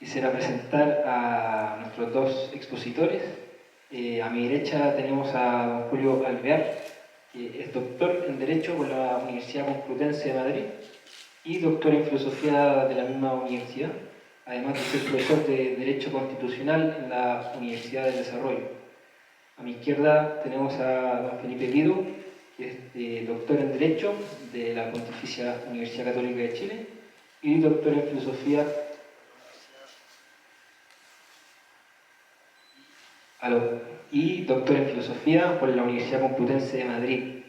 Quisiera presentar a nuestros dos expositores. A mi derecha tenemos a don Julio Alvear, que es doctor en Derecho por la Universidad Complutense de Madrid y doctor en Filosofía de la misma universidad, además de ser profesor de Derecho Constitucional en la Universidad del Desarrollo. A mi izquierda tenemos a don Felipe Guido, que es doctor en Derecho de la Pontificia Universidad Católica de Chile y doctor en Filosofía y doctor en Filosofía por la Universidad Complutense de Madrid.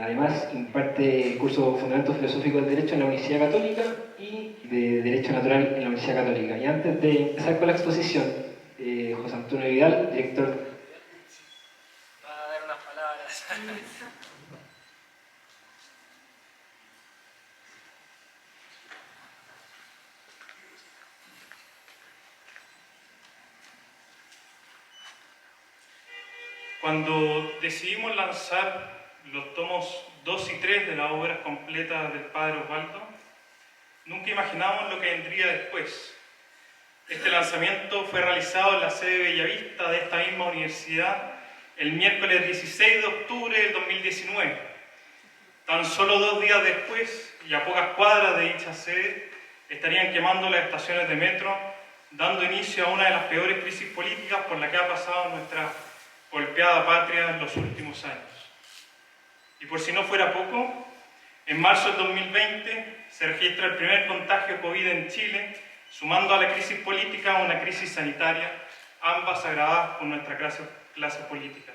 Además, imparte cursos Fundamentos Filosóficos del Derecho en la Universidad Católica y de Derecho Natural en la Universidad Católica. Y antes de empezar con la exposición, José Antonio Vidal, director... Va a dar unas palabras. Cuando decidimos lanzar los tomos 2 y 3 de las obras completas del Padre Osvaldo, nunca imaginamos lo que vendría después. Este lanzamiento fue realizado en la sede de Bellavista de esta misma universidad el miércoles 16 de octubre del 2019. Tan solo 2 días después, y a pocas cuadras de dicha sede, estarían quemando las estaciones de metro, dando inicio a una de las peores crisis políticas por la que ha pasado nuestra golpeada patria en los últimos años. Y por si no fuera poco, en marzo del 2020 se registra el primer contagio COVID en Chile, sumando a la crisis política una crisis sanitaria, ambas agravadas por nuestra clase política.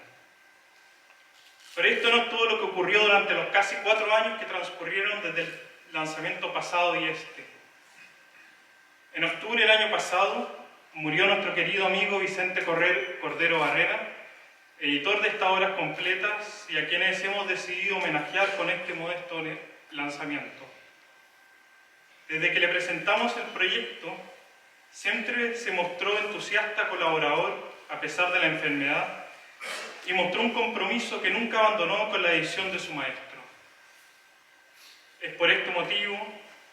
Pero esto no es todo lo que ocurrió durante los casi 4 años que transcurrieron desde el lanzamiento pasado y este. En octubre del año pasado murió nuestro querido amigo Vicente Cordero Barrera, editor de estas obras completas y a quienes hemos decidido homenajear con este modesto lanzamiento. Desde que le presentamos el proyecto, siempre se mostró entusiasta colaborador a pesar de la enfermedad y mostró un compromiso que nunca abandonó con la edición de su maestro. Es por este motivo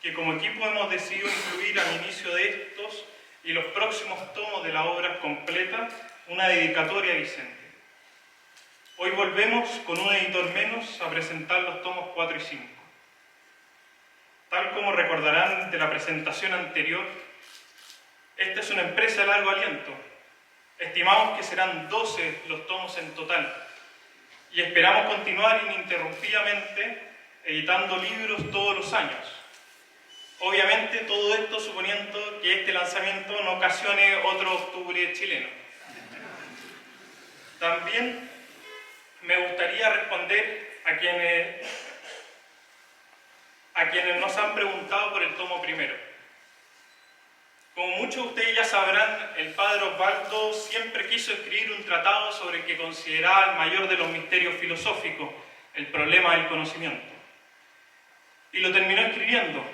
que como equipo hemos decidido incluir al inicio de estos y los próximos tomos de la obra completa una dedicatoria a Vicente. Hoy volvemos con un editor menos a presentar los tomos 4 y 5. Tal como recordarán de la presentación anterior, esta es una empresa de largo aliento. Estimamos que serán 12 los tomos en total y esperamos continuar ininterrumpidamente editando libros todos los años. Obviamente todo esto suponiendo que este lanzamiento no ocasione otro octubre chileno. También me gustaría responder a quienes nos han preguntado por el tomo primero. Como muchos de ustedes ya sabrán, el Padre Osvaldo siempre quiso escribir un tratado sobre el que consideraba el mayor de los misterios filosóficos, el problema del conocimiento. Y lo terminó escribiendo.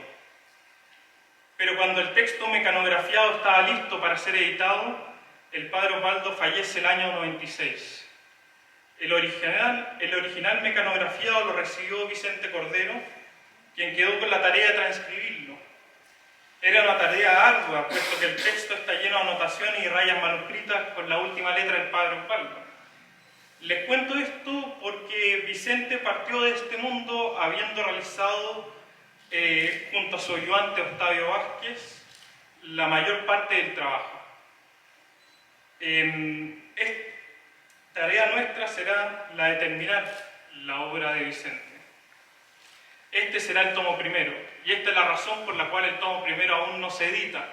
Pero cuando el texto mecanografiado estaba listo para ser editado, el Padre Osvaldo fallece el año 96. El original mecanografiado lo recibió Vicente Cordero, quien quedó con la tarea de transcribirlo. Era una tarea ardua, puesto que el texto está lleno de anotaciones y rayas manuscritas con la última letra del Padre Osvaldo. Les cuento esto porque Vicente partió de este mundo habiendo realizado, junto a su ayudante Octavio Vázquez, la mayor parte del trabajo. Tarea nuestra será la de terminar la obra de Vicente. Este será el tomo primero, y esta es la razón por la cual el tomo primero aún no se edita.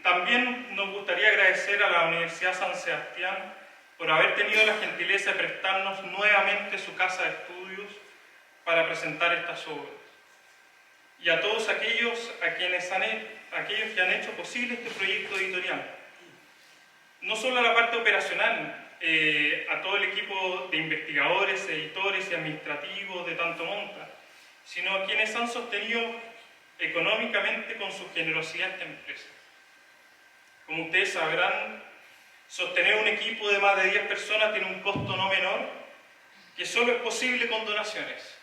También nos gustaría agradecer a la Universidad San Sebastián por haber tenido la gentileza de prestarnos nuevamente su casa de estudios para presentar estas obras. Y a todos aquellos que han hecho posible este proyecto editorial. No solo a la parte operacional, a todo el equipo de investigadores, editores y administrativos de Tanto Monta, sino a quienes han sostenido económicamente con su generosidad esta empresa. Como ustedes sabrán, sostener un equipo de más de 10 personas tiene un costo no menor, que solo es posible con donaciones.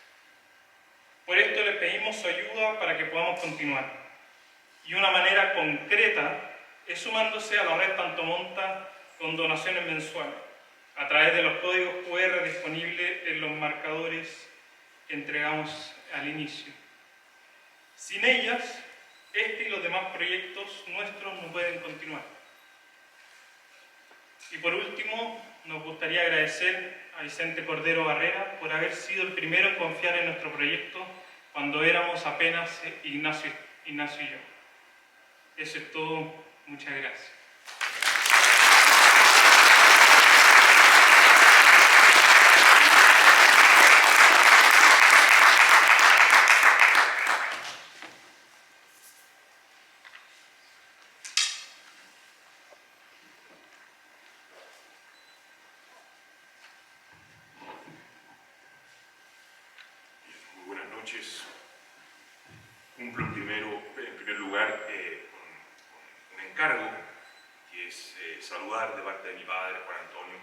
Por esto les pedimos su ayuda para que podamos continuar. Y una manera concreta es sumándose a la red Tanto Monta con donaciones mensuales, a través de los códigos QR disponibles en los marcadores que entregamos al inicio. Sin ellas, este y los demás proyectos nuestros no pueden continuar. Y por último, nos gustaría agradecer a Vicente Cordero Barrera por haber sido el primero en confiar en nuestro proyecto cuando éramos apenas Ignacio y yo. Eso es todo. Muchas gracias. Muy buenas noches. Cumplo en primer lugar un encargo, que es saludar de parte de mi padre, Juan Antonio,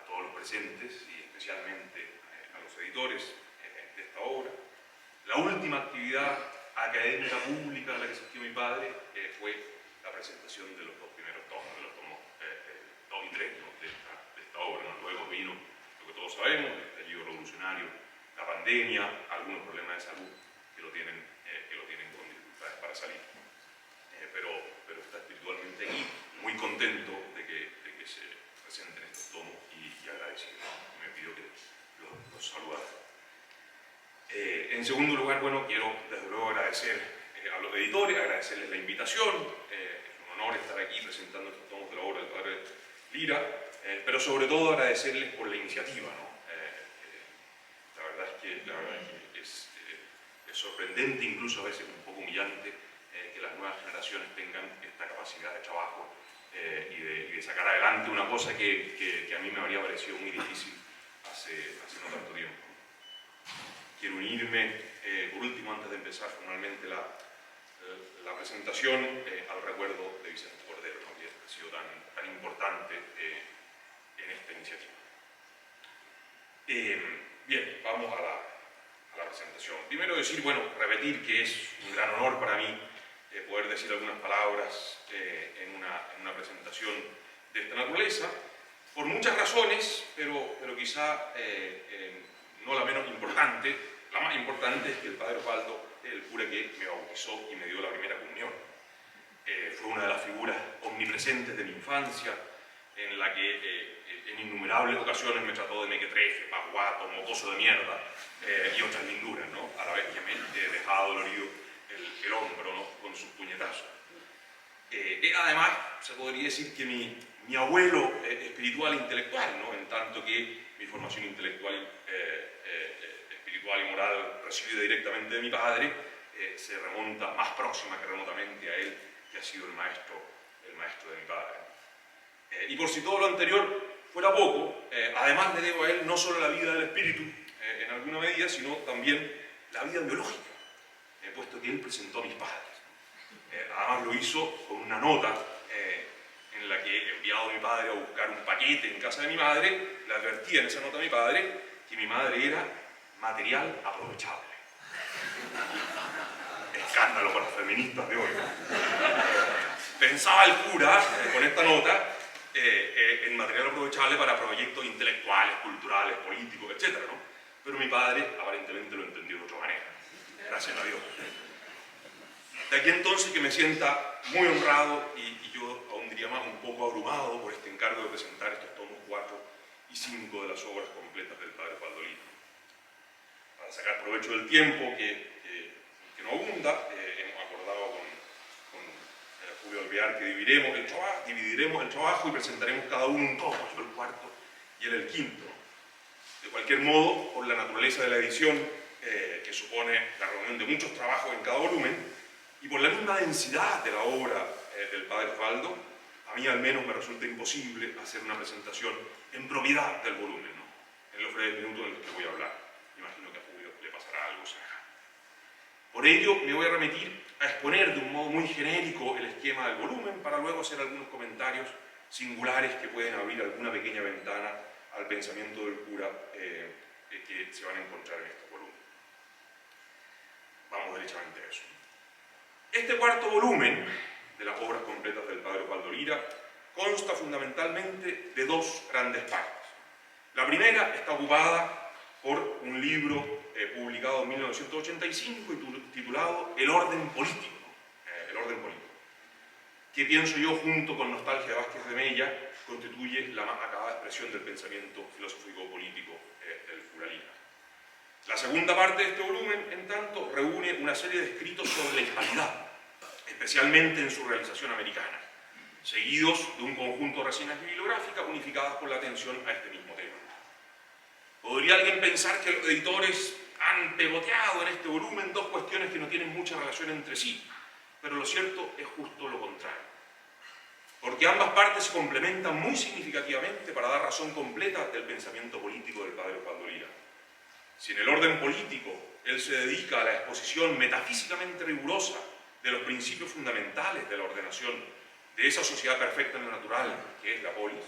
a todos los presentes y especialmente a los editores de esta obra. La última actividad académica pública a la que asistió mi padre fue la presentación de los dos primeros tomos, de los tomos 2 y 3, ¿no?, de esta obra, ¿no? Luego vino lo que todos sabemos, el estallido revolucionario, la pandemia, algunos problemas de salud que lo tienen con dificultades para salir. Pero está espiritualmente aquí, muy contento de que se presenten estos tomos y agradecido. Me pidió que los saludara. En segundo lugar, bueno, quiero desde luego agradecer a los editores, agradecerles la invitación. Es un honor estar aquí presentando estos tomos de la obra del padre Lira, pero sobre todo agradecerles por la iniciativa, ¿no? La verdad es que es sorprendente, incluso a veces un poco humillante, que las nuevas generaciones tengan esta capacidad de trabajo y de sacar adelante una cosa que a mí me habría parecido muy difícil hace no tanto tiempo. Quiero unirme, por último, antes de empezar formalmente la presentación, al recuerdo de Vicente Cordero, ¿no?, que ha sido tan importante en esta iniciativa. Bien, vamos a la presentación. Primero decir, bueno, repetir que es un gran honor para mí poder decir algunas palabras en una presentación de esta naturaleza, por muchas razones, pero quizá no la menos importante. La más importante es que el padre Osvaldo, el cura que me bautizó y me dio la primera comunión, fue una de las figuras omnipresentes de mi infancia, en la que en innumerables ocasiones me trató de mequetrefe, paguato, mocoso de mierda y otras linduras, ¿no?, a la vez que me dejaba dolorido el hombro, ¿no?, con sus puñetazos. Además, se podría decir que mi abuelo espiritual e intelectual, ¿no?, en tanto que mi formación intelectual, espiritual y moral recibida directamente de mi padre, se remonta más próxima que remotamente a él, que ha sido el maestro de mi padre. Y por si todo lo anterior fuera poco, además le debo a él no solo la vida del espíritu en alguna medida, sino también la vida biológica, puesto que él presentó a mis padres. Además lo hizo con una nota en la que, enviado a mi padre a buscar un paquete en casa de mi madre, le advertía en esa nota a mi padre que mi madre era material aprovechable. Escándalo para los feministas de hoy, ¿no? Pensaba el cura, con esta nota, en material aprovechable para proyectos intelectuales, culturales, políticos, etc., ¿no? Pero mi padre aparentemente lo entendió de otra manera. Gracias a Dios. De aquí entonces que me sienta muy honrado y yo aún diría más un poco abrumado por este encargo de presentar estos tomos 4 y 5 de las obras completas del padre Osvaldo Lira. Para sacar provecho del tiempo que no abunda, hemos acordado con Julio Alvear que dividiremos el trabajo y presentaremos cada uno un tomo, yo el cuarto y él el quinto. De cualquier modo, por la naturaleza de la edición, que supone la reunión de muchos trabajos en cada volumen, y por la misma densidad de la obra del padre Osvaldo, a mí al menos me resulta imposible hacer una presentación en propiedad del volumen, ¿no?, en los breves minutos en los que voy a hablar. Imagino que a Julio le pasará algo semejante. Por ello, me voy a remitir a exponer de un modo muy genérico el esquema del volumen, para luego hacer algunos comentarios singulares que pueden abrir alguna pequeña ventana al pensamiento del cura que se van a encontrar en estos volúmenes. Vamos derechamente a eso. Este cuarto volumen de las obras completas del padre Osvaldo Lira consta fundamentalmente de dos grandes partes. La primera está ocupada por un libro publicado en 1985 y titulado El orden político, que pienso yo, junto con Nostalgia de Vázquez de Mella, constituye la más acabada expresión del pensamiento filosófico-político del pluralismo. La segunda parte de este volumen, en tanto, reúne una serie de escritos sobre la hispanidad, especialmente en su realización americana, seguidos de un conjunto de reseñas bibliográficas unificadas por la atención a este mismo tema. ¿Podría alguien pensar que los editores han pegoteado en este volumen dos cuestiones que no tienen mucha relación entre sí? Pero lo cierto es justo lo contrario, porque ambas partes se complementan muy significativamente para dar razón completa del pensamiento político del padre Osvaldo Lira. Si en el orden político él se dedica a la exposición metafísicamente rigurosa de los principios fundamentales de la ordenación de esa sociedad perfecta en lo natural que es la polis,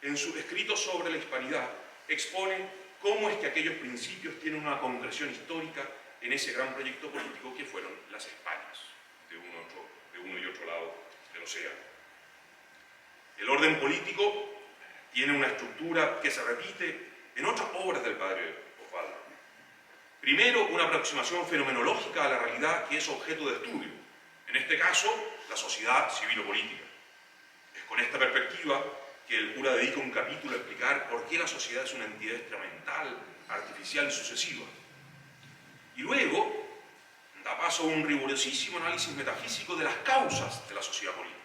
en sus escritos sobre la hispanidad expone cómo es que aquellos principios tienen una concreción histórica en ese gran proyecto político que fueron las Españas, de uno y otro lado del océano. El orden político tiene una estructura que se repite en otras obras del padre Osvaldo. Primero, una aproximación fenomenológica a la realidad que es objeto de estudio, en este caso, la sociedad civil-política. Es con esta perspectiva que el cura dedica un capítulo a explicar por qué la sociedad es una entidad extramental, artificial y sucesiva. Y luego da paso a un rigurosísimo análisis metafísico de las causas de la sociedad política,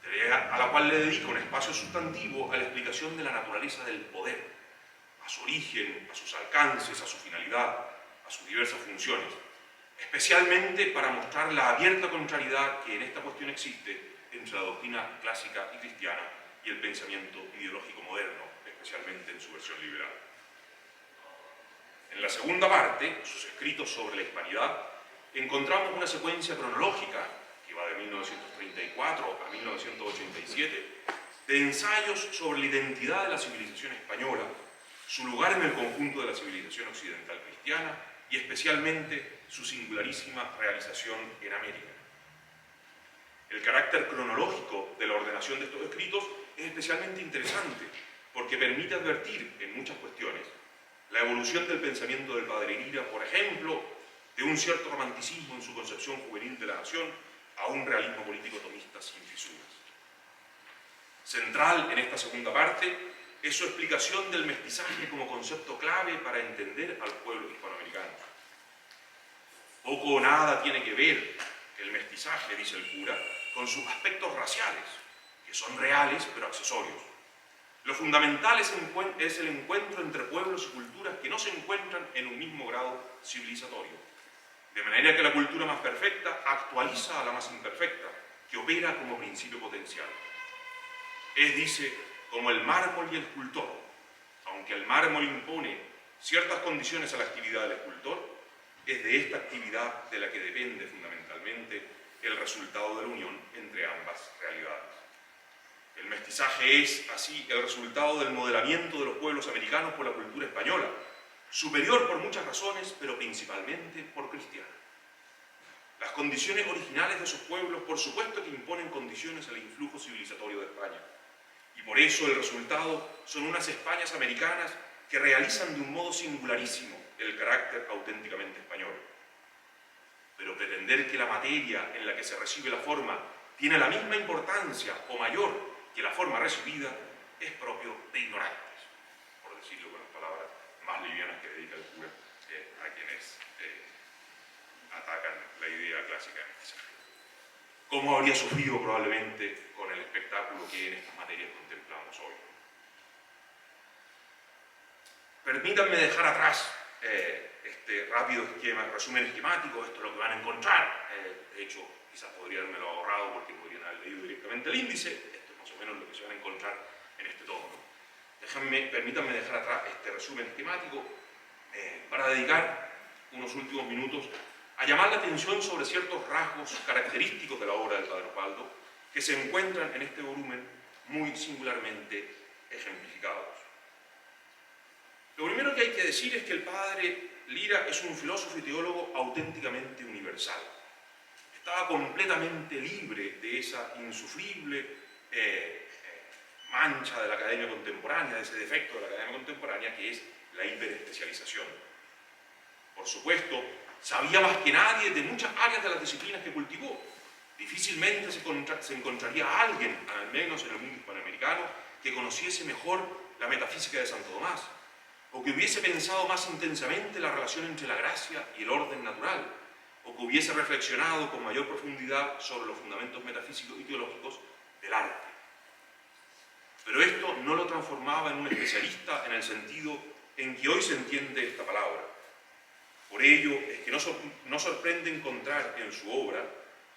tarea a la cual le dedica un espacio sustantivo a la explicación de la naturaleza del poder, a su origen, a sus alcances, a su finalidad, a sus diversas funciones, especialmente para mostrar la abierta contrariedad que en esta cuestión existe entre la doctrina clásica y cristiana y el pensamiento ideológico moderno, especialmente en su versión liberal. En la segunda parte, sus escritos sobre la hispanidad, encontramos una secuencia cronológica que va de 1934 a 1987 de ensayos sobre la identidad de la civilización española, su lugar en el conjunto de la civilización occidental cristiana y especialmente su singularísima realización en América. El carácter cronológico de la ordenación de estos escritos es especialmente interesante porque permite advertir en muchas cuestiones la evolución del pensamiento del padre Lira, por ejemplo, de un cierto romanticismo en su concepción juvenil de la nación a un realismo político tomista sin fisuras. Central en esta segunda parte es su explicación del mestizaje como concepto clave para entender al pueblo hispanoamericano. Poco o nada tiene que ver el mestizaje, dice el cura, con sus aspectos raciales, que son reales pero accesorios. Lo fundamental es el encuentro entre pueblos y culturas que no se encuentran en un mismo grado civilizatorio. De manera que la cultura más perfecta actualiza a la más imperfecta, que opera como principio potencial. Es, dice, como el mármol y el escultor. Aunque el mármol impone ciertas condiciones a la actividad del escultor, es de esta actividad de la que depende fundamentalmente el resultado de la unión entre ambas realidades. El mestizaje es, así, el resultado del modelamiento de los pueblos americanos por la cultura española, superior por muchas razones, pero principalmente por cristiana. Las condiciones originales de esos pueblos, por supuesto que imponen condiciones al influjo civilizatorio de España, y por eso el resultado son unas Españas americanas que realizan de un modo singularísimo el carácter auténticamente español. Pero pretender que la materia en la que se recibe la forma tiene la misma importancia o mayor que la forma recibida es propio de ignorantes, por decirlo con las palabras más livianas que dedica el cura a quienes atacan la idea clásica de mestizaje. ¿Cómo habría sufrido probablemente con el espectáculo que en estas materias contemplamos hoy? Permítanme dejar atrás este rápido resumen esquemático. Esto es lo que van a encontrar. De hecho, quizás podrían haberme ahorrado porque podrían haber leído directamente el índice. Esto es más o menos lo que se van a encontrar en este tomo. Permítanme dejar atrás este resumen esquemático para dedicar unos últimos minutos a llamar la atención sobre ciertos rasgos característicos de la obra del padre Osvaldo que se encuentran en este volumen muy singularmente ejemplificados. Lo primero que hay que decir es que el padre Lira es un filósofo y teólogo auténticamente universal. estaba completamente libre de esa insufrible mancha de la academia contemporánea, de ese defecto de la academia contemporánea que es la hiperespecialización. Por supuesto, sabía más que nadie de muchas áreas de las disciplinas que cultivó. Difícilmente se encontraría a alguien, al menos en el mundo hispanoamericano, que conociese mejor la metafísica de Santo Tomás, o que hubiese pensado más intensamente la relación entre la gracia y el orden natural, o que hubiese reflexionado con mayor profundidad sobre los fundamentos metafísicos y teológicos del arte. Pero esto no lo transformaba en un especialista en el sentido en que hoy se entiende esta palabra. Por ello es que no sorprende encontrar en su obra,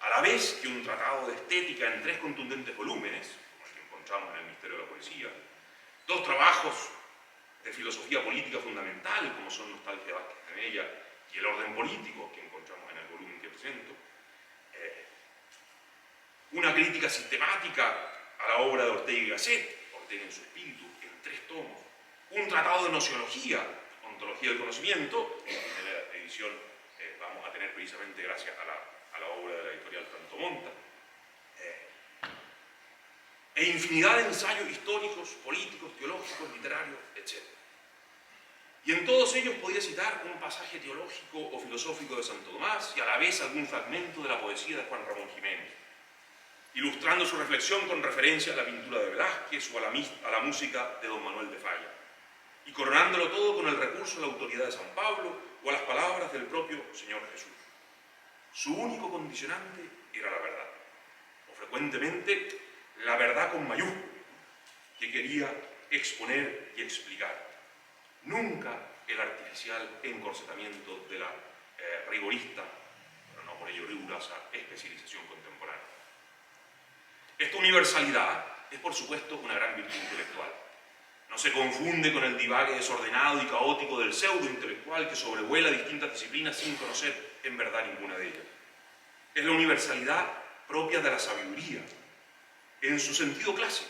a la vez que un tratado de estética en 3 contundentes volúmenes, como el que encontramos en el Misterio de la Poesía, 2 trabajos de filosofía política fundamental, como son Nostalgia de Vázquez de Mella y El orden político, que encontramos en el volumen que presento, una crítica sistemática a la obra de Ortega y Gasset, Ortega en su espíritu, en 3 tomos, un tratado de nociología, ontología del conocimiento, en la primera edición vamos a tener precisamente gracias a la obra de la editorial Tanto Monta, e infinidad de ensayos históricos, políticos, teológicos, literarios, etc. Y en todos ellos podía citar un pasaje teológico o filosófico de Santo Tomás y a la vez algún fragmento de la poesía de Juan Ramón Jiménez, ilustrando su reflexión con referencia a la pintura de Velázquez o a la música de don Manuel de Falla, y coronándolo todo con el recurso a la autoridad de San Pablo o a las palabras del propio Señor Jesús. Su único condicionante era la verdad, o frecuentemente la verdad con mayúscula, que quería exponer y explicar. Nunca el artificial encorsetamiento de la rigorista, pero no por ello rigurosa, especialización contemporánea. Esta universalidad es, por supuesto, una gran virtud intelectual. No se confunde con el divague desordenado y caótico del pseudo-intelectual que sobrevuela distintas disciplinas sin conocer en verdad ninguna de ellas. Es la universalidad propia de la sabiduría, en su sentido clásico,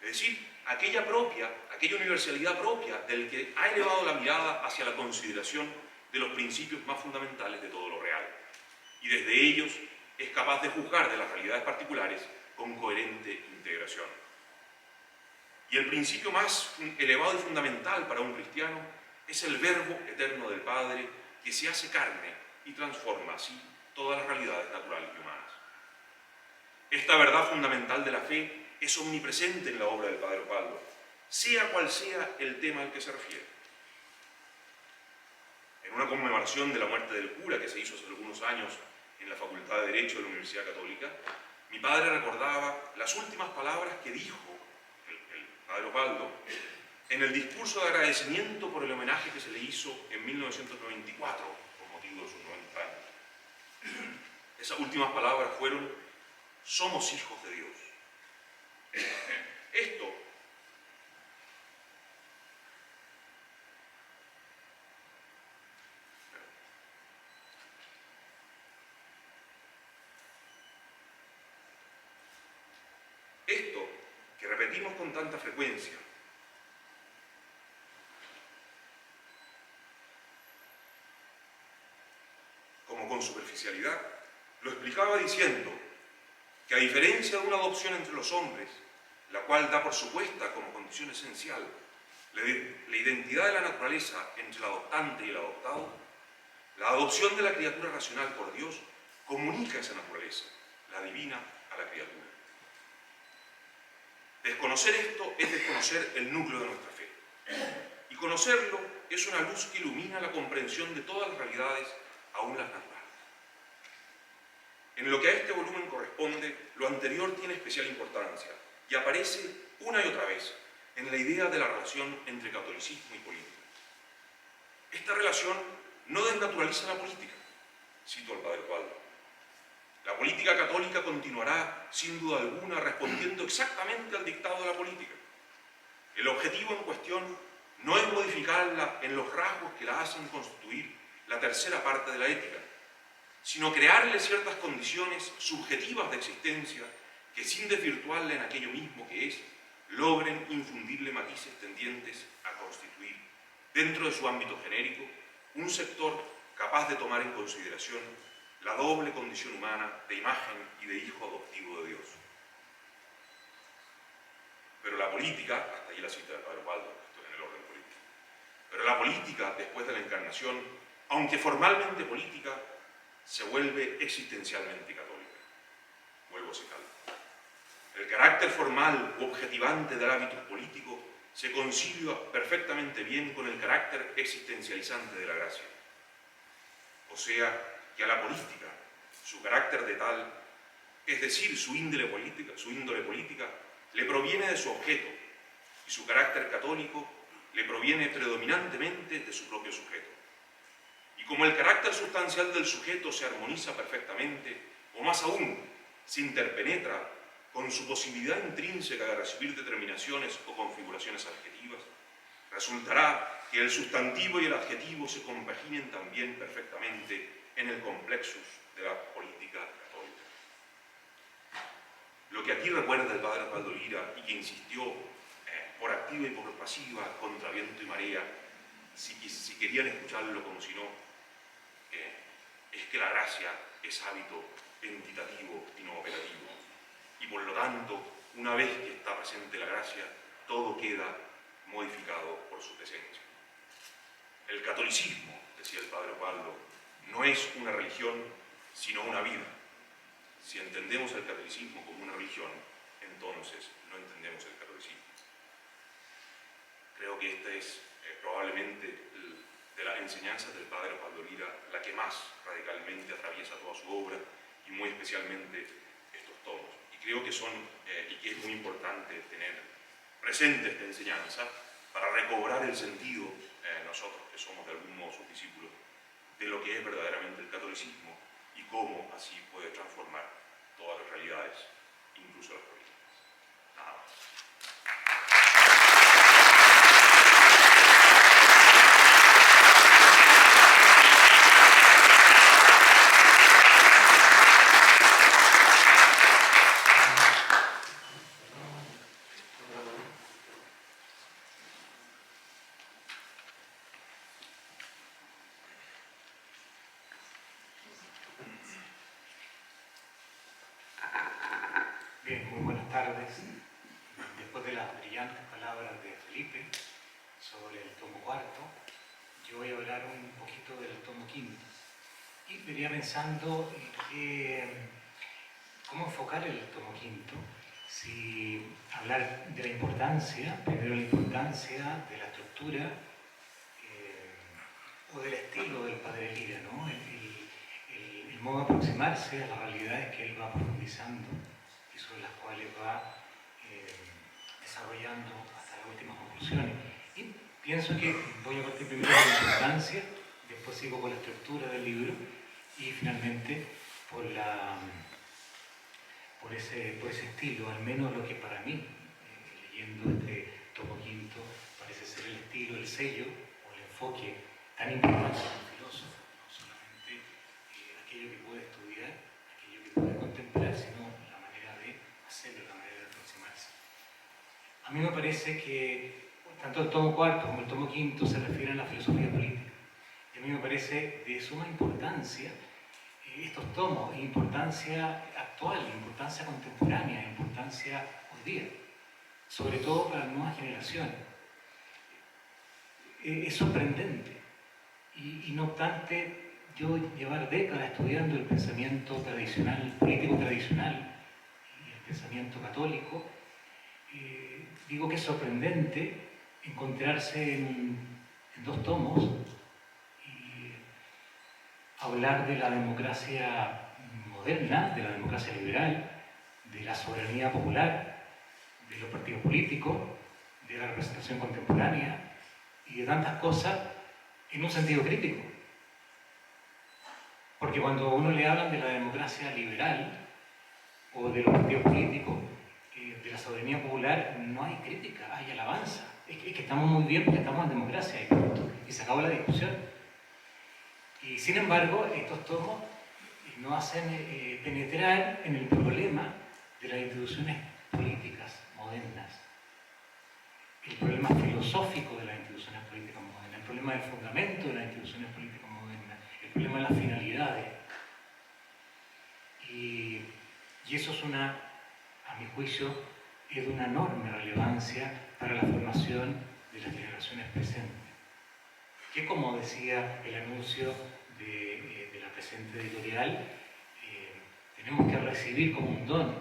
es decir, aquella universalidad propia del que ha elevado la mirada hacia la consideración de los principios más fundamentales de todo lo real, y desde ellos es capaz de juzgar de las realidades particulares con coherente integración. Y el principio más elevado y fundamental para un cristiano es el Verbo eterno del Padre que se hace carne y transforma así todas las realidades naturales y humanas. Esta verdad fundamental de la fe es omnipresente en la obra del Padre Osvaldo, sea cual sea el tema al que se refiere. En una conmemoración de la muerte del cura que se hizo hace algunos años en la Facultad de Derecho de la Universidad Católica, mi padre recordaba las últimas palabras que dijo el Padre Osvaldo en el discurso de agradecimiento por el homenaje que se le hizo en 1994 con motivo de sus 90 años. Esas últimas palabras fueron: somos hijos de Dios. Esto que repetimos con tanta frecuencia, como con superficialidad, lo explicaba diciendo que a diferencia de una adopción entre los hombres, la cual da por supuesta como condición esencial la identidad de la naturaleza entre el adoptante y el adoptado, la adopción de la criatura racional por Dios comunica esa naturaleza, la divina, a la criatura. Desconocer esto es desconocer el núcleo de nuestra fe. Y conocerlo es una luz que ilumina la comprensión de todas las realidades, aún las naturales. En lo que a este volumen corresponde, lo anterior tiene especial importancia y aparece una y otra vez en la idea de la relación entre catolicismo y política. Esta relación no desnaturaliza la política, cito al Padre Osvaldo. La política católica continuará, sin duda alguna, respondiendo exactamente al dictado de la política. El objetivo en cuestión no es modificarla en los rasgos que la hacen constituir la tercera parte de la ética, sino crearle ciertas condiciones subjetivas de existencia que, sin desvirtuarla en aquello mismo que es, logren infundirle matices tendientes a constituir, dentro de su ámbito genérico, un sector capaz de tomar en consideración la doble condición humana de imagen y de hijo adoptivo de Dios. Pero la política, hasta ahí la cita del padre Osvaldo, esto es en el orden político, pero la política, después de la encarnación, aunque formalmente política, se vuelve existencialmente católica. Vuelvo a ese caldo. El carácter formal u objetivante del hábitus político se concilia perfectamente bien con el carácter existencializante de la gracia. O sea, que a la política, su carácter de tal, es decir, su índole política, le proviene de su objeto, y su carácter católico le proviene predominantemente de su propio sujeto. Y como el carácter sustancial del sujeto se armoniza perfectamente, o más aún, se interpenetra con su posibilidad intrínseca de recibir determinaciones o configuraciones adjetivas, resultará que el sustantivo y el adjetivo se compaginen también perfectamente en el complexus de la política católica. Lo que aquí recuerda el padre Osvaldo Lira y que insistió por activa y por pasiva contra viento y marea, si querían escucharlo como si no, es que la gracia es hábito entitativo y no operativo. Y por lo tanto, una vez que está presente la gracia, todo queda modificado por su presencia. El catolicismo, decía el padre Osvaldo, no es una religión, sino una vida. Si entendemos el catolicismo como una religión, entonces no entendemos el catolicismo. Creo que esta es probablemente de las enseñanzas del padre Osvaldo Lira la que más radicalmente atraviesa toda su obra y muy especialmente estos tomos. Y creo que y que es muy importante tener presente esta enseñanza para recobrar el sentido, nosotros que somos de algún modo sus discípulos, de lo que es verdaderamente el catolicismo y cómo así puede transformar todas las realidades, incluso las políticas. Nada más. Bien, muy buenas tardes. Después de las brillantes palabras de Felipe sobre el tomo cuarto, yo voy a hablar un poquito del tomo quinto. Y venía pensando cómo enfocar el tomo quinto, si hablar de la importancia, primero la importancia de la estructura o del estilo del padre Lira, ¿no? El modo de aproximarse a las realidades que él va profundizando y sobre las cuales va desarrollando hasta las últimas conclusiones. Y pienso que voy a partir primero de la importancia, después sigo con la estructura del libro y finalmente por ese estilo, al menos lo que para mí, leyendo este tomo quinto, parece ser el estilo, el sello o el enfoque tan importante para un filósofo, no solamente aquello que puede estudiar, aquello que puede contemplar, sino la manera de hacerlo, la manera de aproximarse. A mí me parece que tanto el tomo cuarto como el tomo quinto se refieren a la filosofía política. Y a mí me parece de suma importancia estos tomos, importancia actual, importancia contemporánea, importancia hoy día, sobre todo para las nuevas generaciones. Es sorprendente. Y no obstante, yo llevar décadas estudiando el pensamiento tradicional, político tradicional y el pensamiento católico, digo que es sorprendente encontrarse en dos tomos y hablar de la democracia moderna, de la democracia liberal, de la soberanía popular, de los partidos políticos, de la representación contemporánea y de tantas cosas en un sentido crítico. Porque cuando a uno le hablan de la democracia liberal o de los partidos políticos, de la soberanía popular, no hay crítica, hay alabanza. Es que estamos muy bien porque estamos en democracia y punto. Y se acabó la discusión. Y sin embargo, estos tomos nos hacen penetrar en el problema de las instituciones políticas modernas, el problema filosófico de las instituciones políticas modernas, el problema del fundamento de las instituciones políticas modernas, el problema de las finalidades. Y eso es a mi juicio, es de una enorme relevancia para la formación de las generaciones presentes. Que, como decía el anuncio de la presente editorial, tenemos que recibir como un don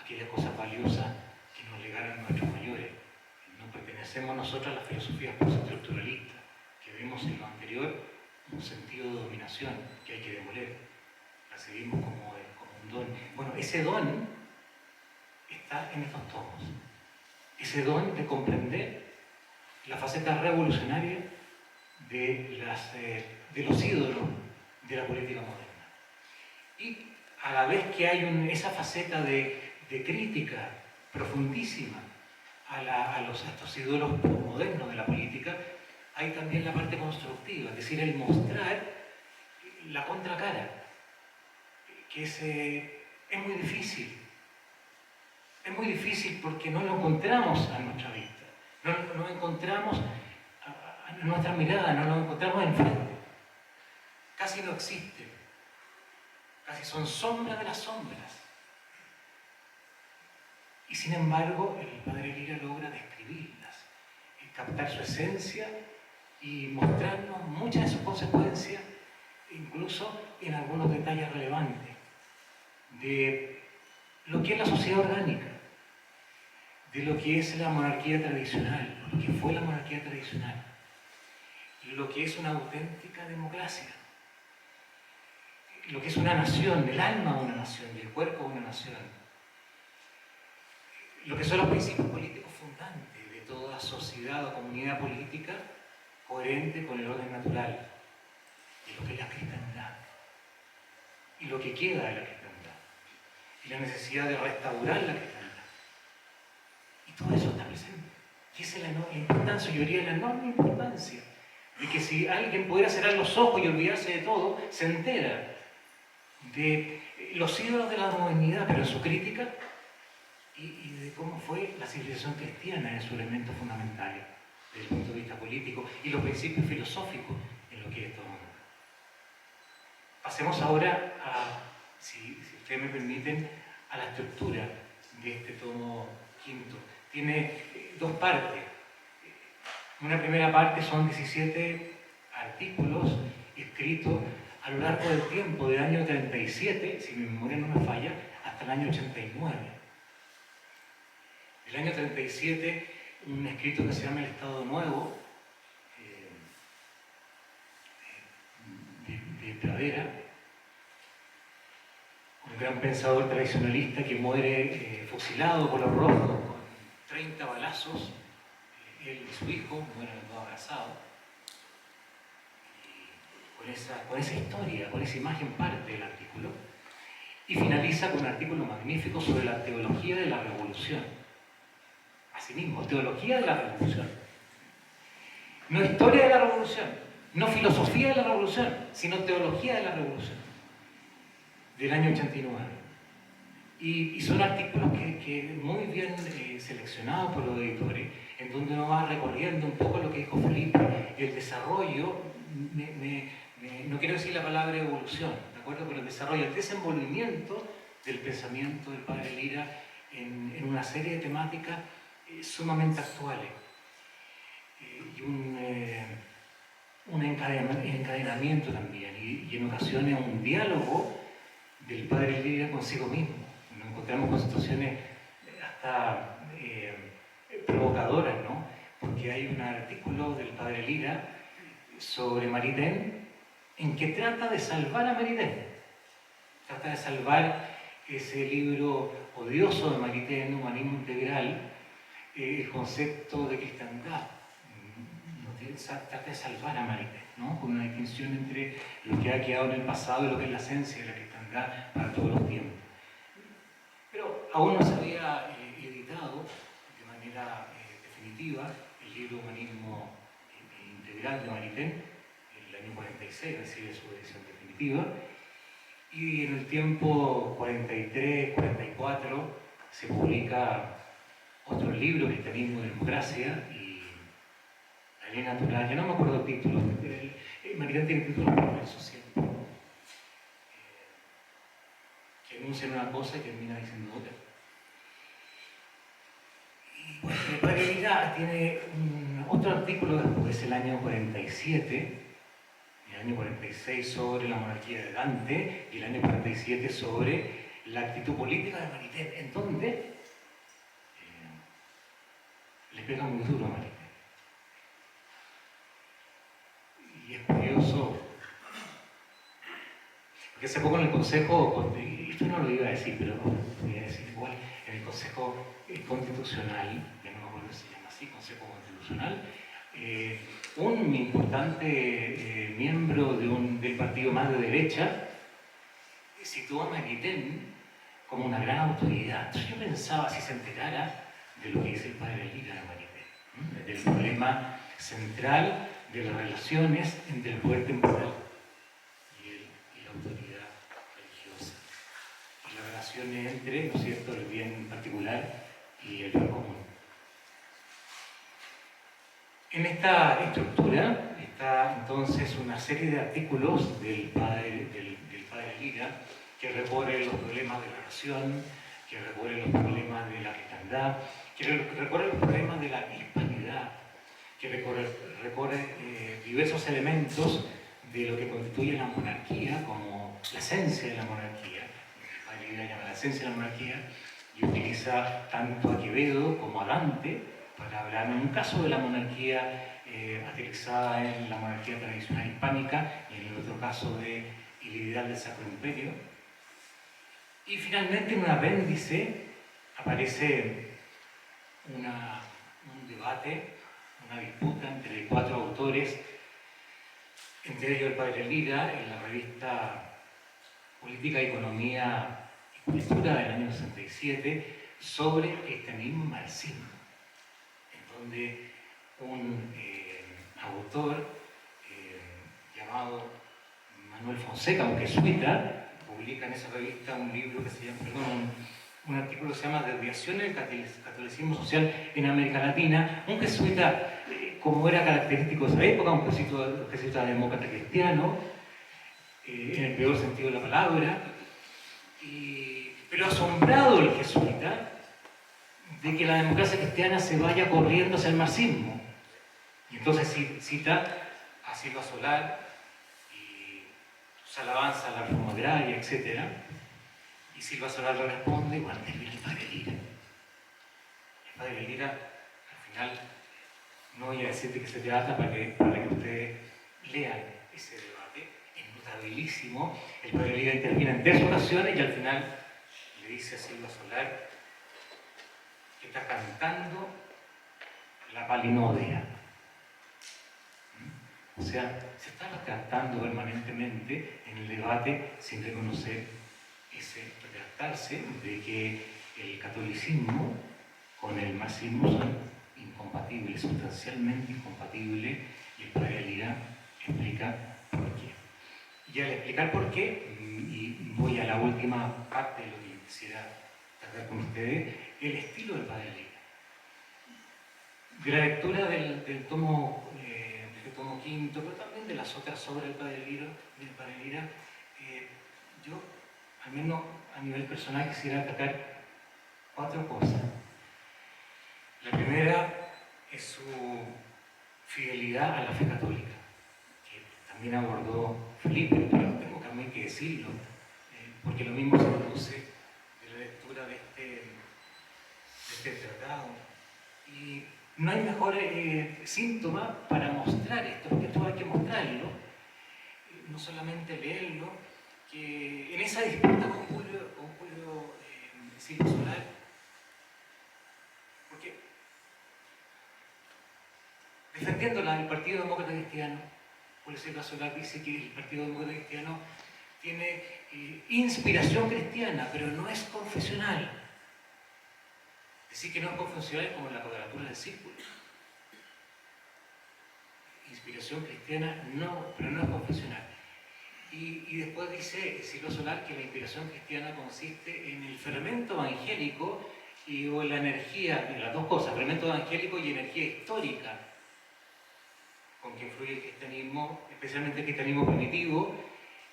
aquellas cosas valiosas que nos legaron nuestros mayores. No pertenecemos nosotros a la filosofía postestructuralista, que vemos en lo anterior un sentido de dominación que hay que demoler. Recibimos como un don. Bueno, ese don está en estos tomos. Ese don de comprender la faceta revolucionaria de los ídolos de la política moderna. Y a la vez que hay esa faceta de crítica profundísima a estos ídolos modernos de la política, hay también la parte constructiva, es decir, el mostrar la contracara, que es muy difícil. Es muy difícil porque no lo encontramos a nuestra vista, no lo encontramos a nuestra mirada, no lo encontramos enfrente. Casi no existe, casi son sombras de las sombras. Y sin embargo, el padre Lira logra describirlas, captar su esencia y mostrarnos muchas de sus consecuencias, incluso en algunos detalles relevantes, de lo que es la sociedad orgánica, de lo que es la monarquía tradicional, lo que fue la monarquía tradicional, lo que es una auténtica democracia, lo que es una nación, el alma de una nación, el cuerpo de una nación, lo que son los principios políticos fundantes de toda sociedad o comunidad política coherente con el orden natural, y lo que es la cristiandad, y lo que queda de la cristiandad, y la necesidad de restaurar la cristiandad. Y todo eso está presente. Y esa es la importancia, yo diría la enorme importancia, de que si alguien pudiera cerrar los ojos y olvidarse de todo, se entera de los ídolos de la modernidad, pero en su crítica, y de cómo fue la civilización cristiana en sus elementos fundamentales, desde el punto de vista político, y los principios filosóficos en lo que es todo mundo. Pasemos ahora si ustedes me permiten, a la estructura de este tomo quinto. Tiene dos partes. Una primera parte son 17 artículos escritos a lo largo del tiempo, del año 37, si mi memoria no me falla, hasta el año 89. Del año 37, un escrito que se llama El Estado Nuevo, de Pradera, un gran pensador tradicionalista que muere fusilado por los rojos con 30 balazos, él y su hijo mueren los dos abrazados. Con esa historia, con esa imagen parte del artículo, y finaliza con un artículo magnífico sobre la teología de la revolución. Asimismo, teología de la revolución. No historia de la revolución, no filosofía de la revolución, sino teología de la revolución, del año 89. Y son artículos que muy bien seleccionados por los editores, en donde uno va recorriendo un poco lo que dijo Felipe, el desarrollo, no quiero decir la palabra evolución, ¿de acuerdo? Pero el desarrollo, el desenvolvimiento del pensamiento del padre Lira en una serie de temáticas sumamente actuales. Y un encadenamiento también, y en ocasiones un diálogo del padre Lira consigo mismo. Nos encontramos con situaciones hasta provocadoras, ¿no? Porque hay un artículo del padre Lira sobre Maritain en que trata de salvar a Maritain, trata de salvar ese libro odioso de Maritain, Humanismo Integral, el concepto de cristiandad, trata de salvar a Maritain, ¿no? Con una distinción entre lo que ha quedado en el pasado y lo que es la esencia de la cristiandad para todos los tiempos. Pero aún no se había editado de manera definitiva el libro Humanismo Integral de Maritain. El año 46 recibe su edición definitiva, y en el tiempo 43-44 se publica otro libro, Cristianismo y Democracia, y La Ley Natural, ya no me acuerdo el título, Maritain tiene título por eso siempre, que enuncian una cosa y termina diciendo otra. Y bueno, el padre Lira tiene otro artículo después, el año 47, el año 46 sobre la monarquía de Dante y el año 47 sobre la actitud política de Maritain, en donde le pega muy duro a Maritain. Y es curioso, porque hace poco en el Consejo, y esto no lo iba a decir, pero lo voy a decir igual, en el Consejo Constitucional, ya no me acuerdo si se llama así, Consejo Constitucional, un importante miembro del partido más de derecha situó a Maritain como una gran autoridad. Entonces yo pensaba, si se enterara de lo que dice el padre Lira de Maritain, del problema central de las relaciones entre el poder temporal y la autoridad religiosa, y las relaciones entre, ¿no es cierto?, el bien particular y el bien común. En esta estructura está entonces una serie de artículos del padre Lira que recorre los problemas de la nación, que recorre los problemas de la cristiandad, que recorre los problemas de la hispanidad, que recorre diversos elementos de lo que constituye la monarquía como la esencia de la monarquía. El padre Lira llama la esencia de la monarquía y utiliza tanto a Quevedo como a Dante para hablar en un caso de la monarquía aterrizada en la monarquía tradicional hispánica y en el otro caso de el ideal del Sacro Imperio. Y finalmente en un apéndice aparece un debate, una disputa entre 4 autores, entre ellos el padre Lira, en la revista Política, Economía y Cultura del año 67, sobre cristianismo y marxismo, en donde un autor llamado Manuel Fonseca, un jesuita, publica en esa revista un libro que se llama, un artículo que se llama Desviación del catolicismo social en América Latina. Un jesuita, como era característico de esa época, un jesuita demócrata cristiano, en el peor sentido de la palabra, pero asombrado el jesuita de que la democracia cristiana se vaya corriendo hacia el marxismo. Y entonces cita a Silva Solar y sus alabanzas a la reforma agraria, etc. Y Silva Solar le responde, y bueno, termina el padre Lira. El padre Lira, al final, no voy a decir de qué se trata para que ustedes lean ese debate, es notabilísimo. El padre Lira interviene en 3 ocasiones y al final le dice a Silva Solar que está cantando la palinodia. O sea, se está cantando permanentemente en el debate sin reconocer ese retractarse de que el catolicismo con el marxismo son incompatibles, sustancialmente incompatibles, y el padre Lira explica por qué. Y al explicar por qué, y voy a la última parte de lo que quisiera tratar con ustedes, el estilo del padre Lira. De la lectura del tomo quinto, pero también de las otras obras del padre Lira, yo, al menos a nivel personal, quisiera atacar 4 cosas. La primera es su fidelidad a la fe católica, que también abordó Felipe, pero tengo también que decirlo, porque lo mismo se produce de la lectura de este tratado. Y no hay mejor síntoma para mostrar esto, porque esto hay que mostrarlo, no solamente leerlo, que en esa disputa con Julio Silva Solar, porque defendiéndola del Partido Demócrata Cristiano, Julio Silva Solar dice que el Partido Demócrata Cristiano tiene inspiración cristiana, pero no es confesional. Decir que no es confesional como la cuadratura del círculo. Inspiración cristiana, no, pero no es confesional. Y después dice Silva Solar que la inspiración cristiana consiste en el fermento evangélico o en la energía, en las 2 cosas, fermento evangélico y energía histórica, con que influye el cristianismo, especialmente el cristianismo primitivo,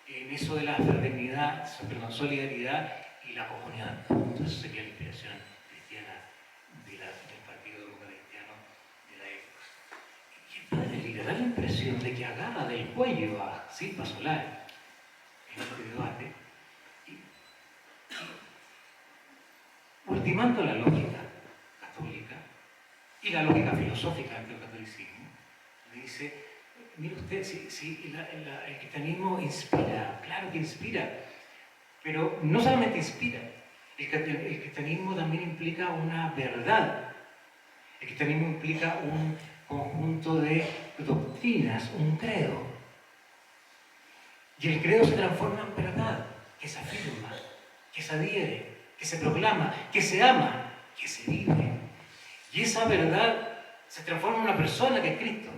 en eso de la fraternidad, solidaridad y la comunidad. Eso sería la inspiración cristiana del Partido Demócrata Cristiano de la época. Y el padre Lira da la impresión de que agarra del cuello a Silva Solar en este debate, y ultimando la lógica católica y la lógica filosófica del catolicismo, le dice: mire usted, si el cristianismo inspira, claro que inspira, pero no solamente inspira, el cristianismo también implica una verdad. El cristianismo implica un conjunto de doctrinas, un credo. Y el credo se transforma en verdad, que se afirma, que se adhiere, que se proclama, que se ama, que se vive. Y esa verdad se transforma en una persona que es Cristo.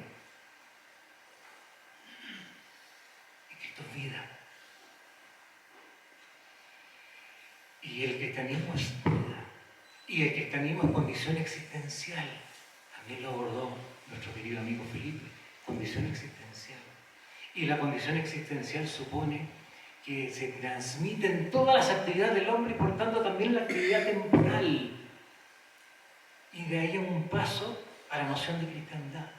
Y Cristo es vida. Y el cristianismo es vida. Y el cristianismo es condición existencial. También lo abordó nuestro querido amigo Felipe. Condición existencial. Y la condición existencial supone que se transmiten todas las actividades del hombre y por tanto también la actividad temporal. Y de ahí un paso a la noción de cristiandad.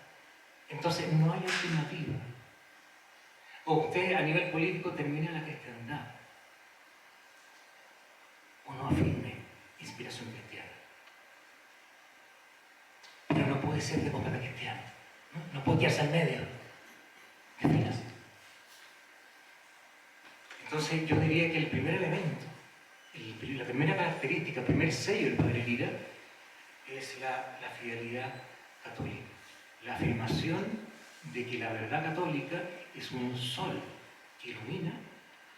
Entonces no hay alternativa. O usted a nivel político termina la cristiandad, o no afirme inspiración cristiana. Pero no puede ser demócrata cristiano. No puede quedarse al medio. ¿Qué opinas? Entonces yo diría que el primer elemento, la primera característica, el primer sello del padre Lira es la fidelidad católica. La afirmación de que la verdad católica es un sol que ilumina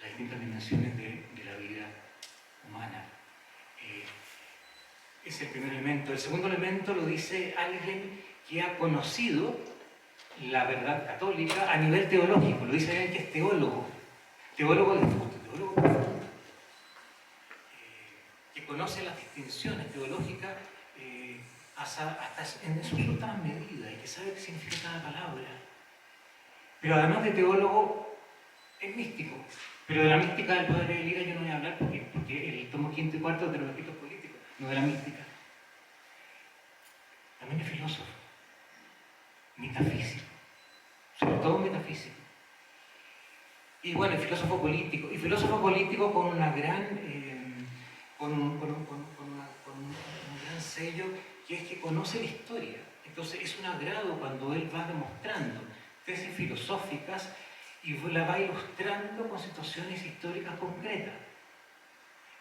las distintas dimensiones de la vida humana. Es el primer elemento. El segundo elemento lo dice alguien que ha conocido la verdad católica a nivel teológico. Lo dice alguien que es teólogo de fondo, que conoce las distinciones teológicas hasta en sus últimas medidas y que sabe qué significa cada palabra. Pero además de teólogo, es místico. Pero de la mística del padre Lira yo no voy a hablar porque el tomo quinto y cuarto es de los escritos políticos, no de la mística. También es filósofo, metafísico, sobre todo metafísico. Y bueno, es filósofo político con una gran, con un gran sello, que es que conoce la historia. Entonces es un agrado cuando él va demostrando tesis filosóficas y la va ilustrando con situaciones históricas concretas.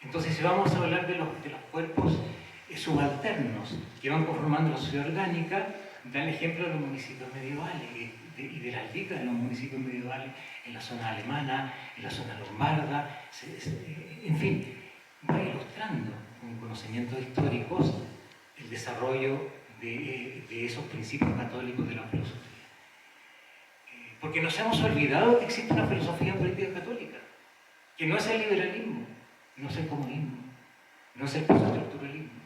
Entonces, si vamos a hablar de los cuerpos subalternos que van conformando la sociedad orgánica, da el ejemplo de los municipios medievales y de las dicas de los municipios medievales en la zona alemana, en la zona lombarda, en fin, va ilustrando con conocimientos históricos el desarrollo de esos principios católicos de la filosofía. Porque nos hemos olvidado que existe una filosofía política católica, que no es el liberalismo, no es el comunismo, no es el postestructuralismo,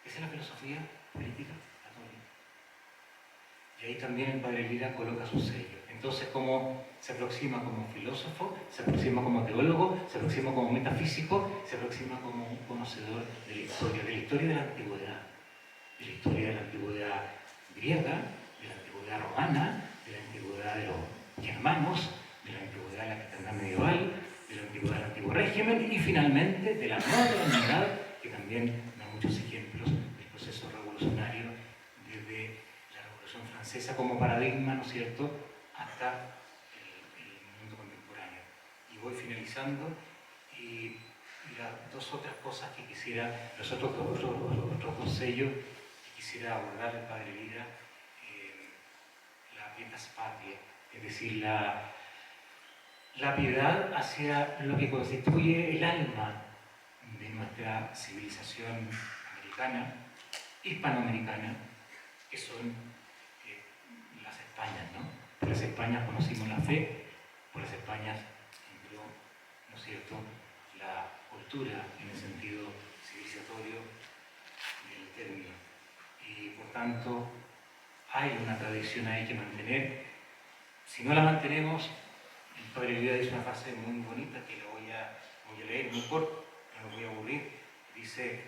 esa es la filosofía política católica. Y ahí también el padre Lira coloca su sello. Entonces, como se aproxima como filósofo, se aproxima como teólogo, se aproxima como metafísico, se aproxima como un conocedor de la historia de la antigüedad, de la historia de la antigüedad griega, de la antigüedad romana, de la antigüedad de los germanos, de la antigüedad de la cristiandad medieval, de la antigüedad del antiguo régimen y finalmente de la modernidad, que también da muchos ejemplos del proceso revolucionario desde la Revolución Francesa como paradigma, ¿no es cierto?, hasta el mundo contemporáneo. Y voy finalizando y las dos otras cosas que quisiera, los otros dos sellos que quisiera abordar el padre Lira, la pietas patria, es decir, la piedad hacia lo que constituye el alma de nuestra civilización americana, hispanoamericana, que son las Españas, ¿no? Por las Españas conocimos la fe, por las Españas entró, ¿no es cierto?, la cultura en el sentido civilizatorio del término. Y por tanto, hay una tradición ahí que mantener. Si no la mantenemos, el padre Lira dice una frase muy bonita que la voy a leer, muy corto, no lo voy a aburrir. concluir, dice,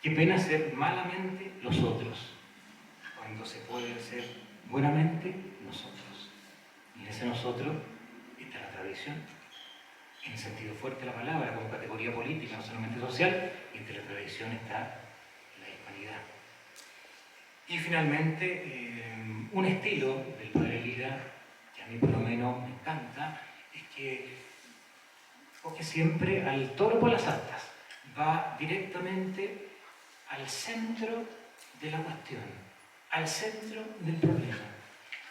qué pena ser malamente los otros, cuando se puede ser buenamente nosotros. Y en ese nosotros está la tradición, en el sentido fuerte de la palabra, como categoría política, no solamente social, y entre la tradición está la hispanidad. Y finalmente, un estilo del padre Lira, que a mí por lo menos me encanta, es que coge siempre al toro por las astas, va directamente al centro de la cuestión, al centro del problema.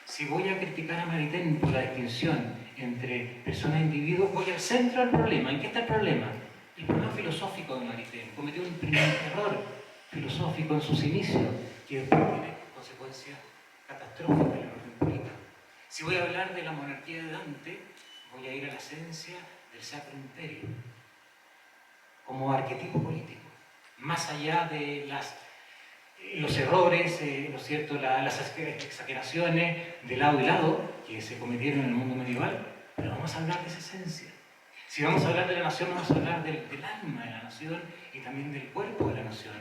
Si voy a criticar a Maritain por la distinción entre persona e individuo, voy al centro del problema. ¿En qué está el problema? El problema filosófico de Maritain. Cometió un primer error filosófico en sus inicios, que después tiene consecuencias catastróficas en el orden político. Si voy a hablar de la monarquía de Dante, voy a ir a la esencia del Sacro Imperio, como arquetipo político, más allá de los errores, ¿no es cierto?, las exageraciones de lado y lado que se cometieron en el mundo medieval, pero vamos a hablar de esa esencia. Si vamos a hablar de la nación, vamos a hablar del alma de la nación y también del cuerpo de la nación.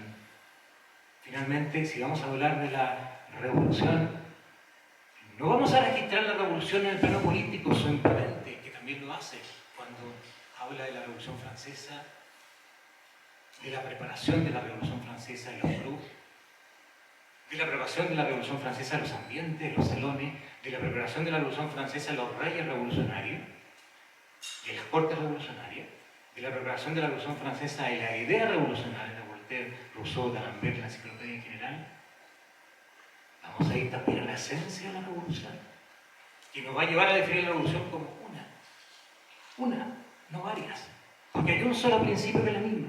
Finalmente, si vamos a hablar de la revolución, no vamos a registrar la revolución en el plano político, su imponente, que también lo hace cuando habla de la Revolución Francesa, de la preparación de la Revolución Francesa en los clubes, de la preparación de la Revolución Francesa en los ambientes, en los salones, de la preparación de la Revolución Francesa en los reyes revolucionarios, de las cortes revolucionarias, de la preparación de la Revolución Francesa en la idea revolucionaria de Voltaire, Rousseau, d'Alembert, la enciclopedia en general. Vamos a ir también a la esencia de la revolución, que nos va a llevar a definir la revolución como una, no varias, porque hay un solo principio que es la misma.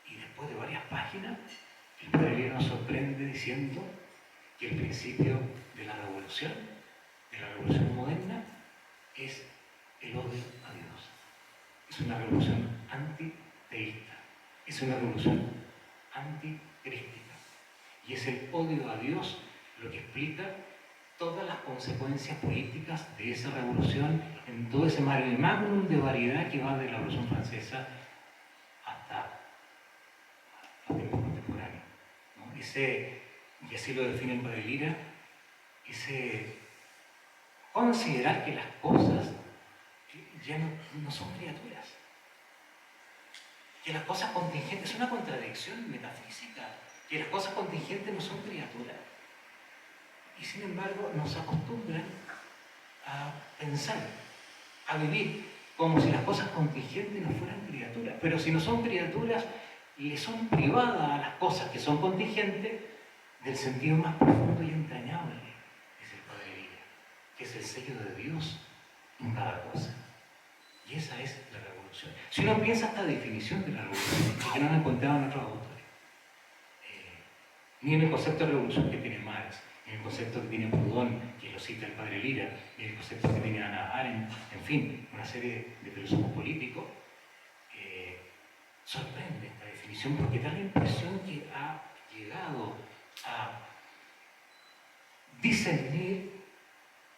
Y después de varias páginas, el padre Lira nos sorprende diciendo que el principio de la revolución moderna, es el odio a Dios. Es una revolución antiteísta, es una revolución anticrística. Y es el odio a Dios lo que explica todas las consecuencias políticas de esa revolución en todo ese mare magnum de variedad que va de la Revolución Francesa hasta los tiempos contemporáneos, ¿no? Y así lo define el padre Lira, ese considerar que las cosas ya no son criaturas, que las cosas contingentes es una contradicción metafísica, que las cosas contingentes no son criaturas. Y sin embargo nos acostumbran a pensar, a vivir como si las cosas contingentes no fueran criaturas. Pero si no son criaturas, le son privadas a las cosas que son contingentes del sentido más profundo y entrañable, es el padre Lira, que es el sello de Dios en cada cosa. Y esa es la revolución. Si uno piensa esta definición de la revolución, que no la encontrado en otros autores, ni en el concepto de revolución que tiene Marx, ni en el concepto que tiene Proudhon, que lo cita el padre Lira, ni en el concepto que tiene Hannah Arendt, en fin, una serie de filósofos políticos, sorprende esta definición porque da la impresión que ha llegado a discernir,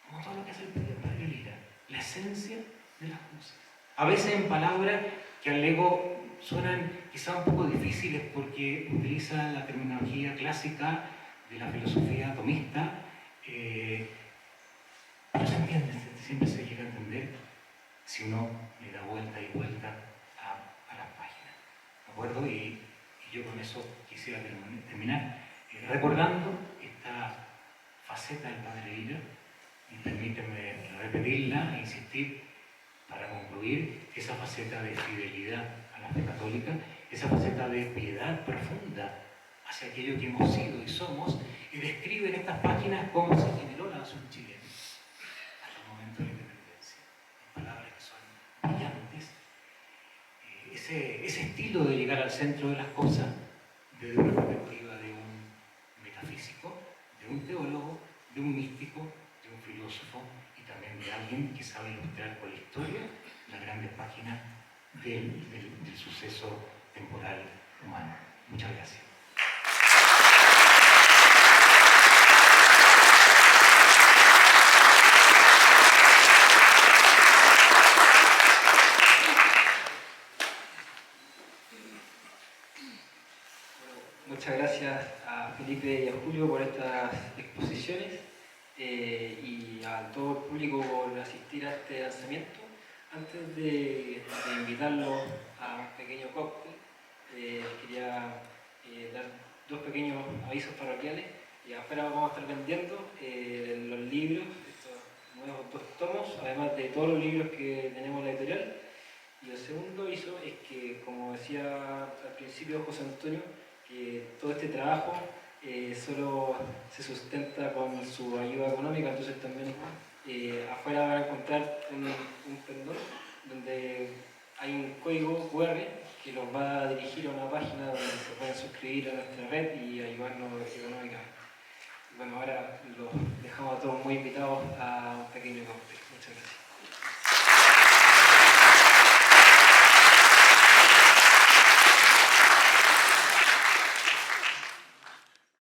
como todo lo que hace el padre Lira, la esencia de las cosas. A veces en palabras que al ego suenan quizá un poco difíciles porque utiliza la terminología clásica de la filosofía tomista, pero se entiende, siempre se llega a entender si uno le da vuelta y vuelta a las páginas. ¿De acuerdo? Y yo con eso quisiera terminar recordando esta faceta del padre Lira, y permítanme repetirla e insistir para concluir, esa faceta de fidelidad a la fe católica, esa faceta de piedad profunda hacia aquello que hemos sido y somos, y describe en estas páginas cómo se generó la nación chilena hasta el momento de la independencia, en palabras que son brillantes. Ese estilo de llegar al centro de las cosas desde una perspectiva de un metafísico, de un teólogo, de un místico, de un filósofo y también de alguien que sabe ilustrar con la historia las grandes páginas del suceso temporal humano. Muchas gracias. muchas gracias a Felipe y a Julio por estas exposiciones y a todo el público por asistir a este lanzamiento. Antes de invitarlos a un pequeño cóctel, quería dar dos pequeños avisos parroquiales. Y afuera vamos a estar vendiendo los libros, estos nuevos 2 tomos, además de todos los libros que tenemos en la editorial. Y el segundo aviso es que, como decía al principio José Antonio, que todo este trabajo solo se sustenta con su ayuda económica, entonces también afuera van a encontrar un pendón donde hay un código QR que los va a dirigir a una página donde se pueden suscribir a nuestra red y ayudarnos económicamente. Bueno, ahora los dejamos a todos muy invitados a un pequeño cóctel. Muchas gracias.